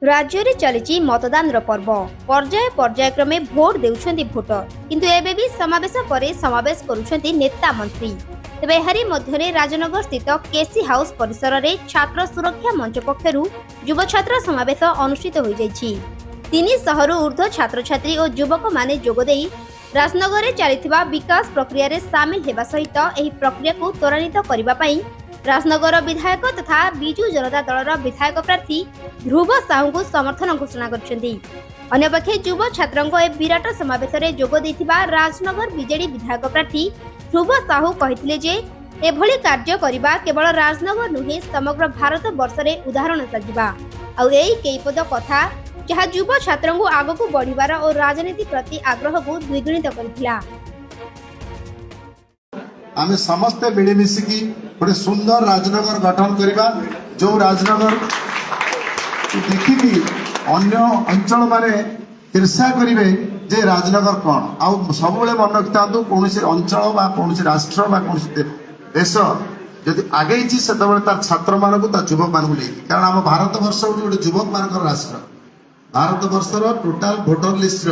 राज्य में चली मतदान पर्व पर्याय पर्यायक्रमे भोट देउछन्ति भोटर किंतु एबे भी समावेश परे समावेश करुछन्ति नेता मंत्री। तेबे एहारी मध्यरे राजनगर स्थित केसी हाउस परिसर रे छात्र सुरक्षा मंच पक्षरु युव छात्र समावेश अनुष्ठित हो जाइछि। 300 रु ऊर्ध्व छात्र छात्री और युवक माने जोगदेई राजनगर रे चलिथिबा विकास प्रक्रिया रे शामिल हेबा सहित एही प्रक्रिया को त्वरान्वित करिबा पई राजनगर विधायक तथा बिजू जनता दलर विधायक प्रार्थी ध्रुव साहू को समर्थन घोषणा करछन्ती। अन्यपक्षे युव छात्रंको ए विराट समावेश रे जोग देथिबा राजनगर बीजेडी विधायक प्रार्थी ध्रुव साहू कहिथिले जे एभली कार्य करिबा केवल राजनगर नुहे समग्र भारत वर्ष रे उदाहरण साजिबा आ एई केईपद कथा जहा युव छात्रंको आगकू बढ़िबार और राजनीति प्रति आग्रह को द्विगुणित करथिला। आमे समस्त मिलिमिशिकी गोटे सुंदर राजनगर गठन करवा जो राजनगर देखिकी अन्य अंचल माने ईर्षा करेंगे जे राजनगर कौन आउ सब मन रखता कौन अंचल कौन राष्ट्र कौन देश जदि आगे से तार छात्र मानक युवक मानक लेकिन कारण आम भारत वर्ष गोटे युवक मान राष्ट्र भारत वर्षर टोटाल भोटर लिस्ट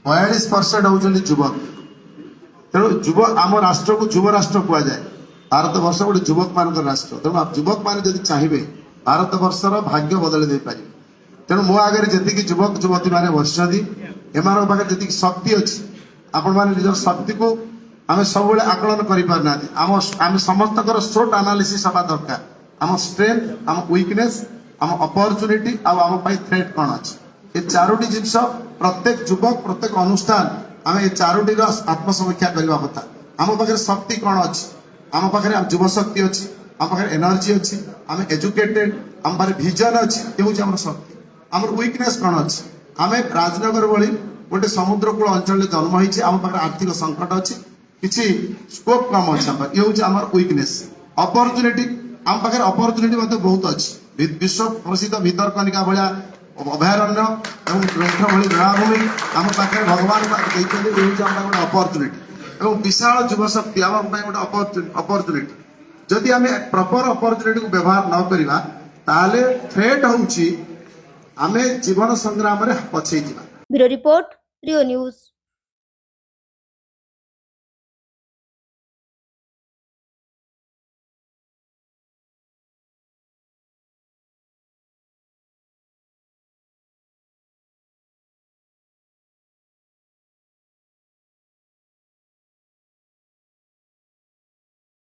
42% होती युवक तेणु युवक आम राष्ट्र को युव राष्ट्र कहुए भारत वर्ष गोटे युवक मान राष्ट्र तेणु युवक मैंने जब चाहिए भारत वर्षर भाग्य बदल दे पारे तेणु मो आगे जी युवक युवती मैंने बसती एम पाखे जी शक्ति अच्छी आपण मैंने निज शक्ति को आम सब आकलन करना आम समस्त शॉर्ट एनालिसिस हवा दरकार आम स्ट्रेंथ आम वीकनेस आम अपॉर्चुनिटी आम थ्रेट कौन अच्छी ये चारोटी जिनस प्रत्येक युवक प्रत्येक अनुष्ठान आम ये चारोटी आत्मसमीक्षा करने कथा आम पाखे शक्ति कौन अच्छी आम पाखे युव शक्ति अच्छी आम पाखे एनर्जी अच्छी आम एजुकेटेड आम पाखे विजन अच्छी ये हूँ आम शक्ति आम वीकनेस कौन अच्छी आम राजनगर भली गोटे समुद्रकूल अंचल जन्म होती आम पाखे आर्थिक संकट अच्छी किसी स्कोप कम अच्छे ये हूँ आम वीकनेस अपॉर्चुनिटी आम पाखे अपॉर्चुनिटी बहुत अच्छी विश्व प्रसिद्ध भितरकनिका भाया अभयारण्य और ग्रंथ भली बेलाभूमि आम पाखे भगवान देखते ये हूँ आम गोटे अपॉर्चुनिटी और विशाल युव शक्ति आम गोटे अपॉर्चुनिटी जदि आम प्रॉपर अपॉर्चुनिटी को व्यवहार न करवा ताले थ्रेट होउची आमे जीवन संग्राम रे पछै जिबा। ब्यूरो रिपोर्ट रियो न्यूज।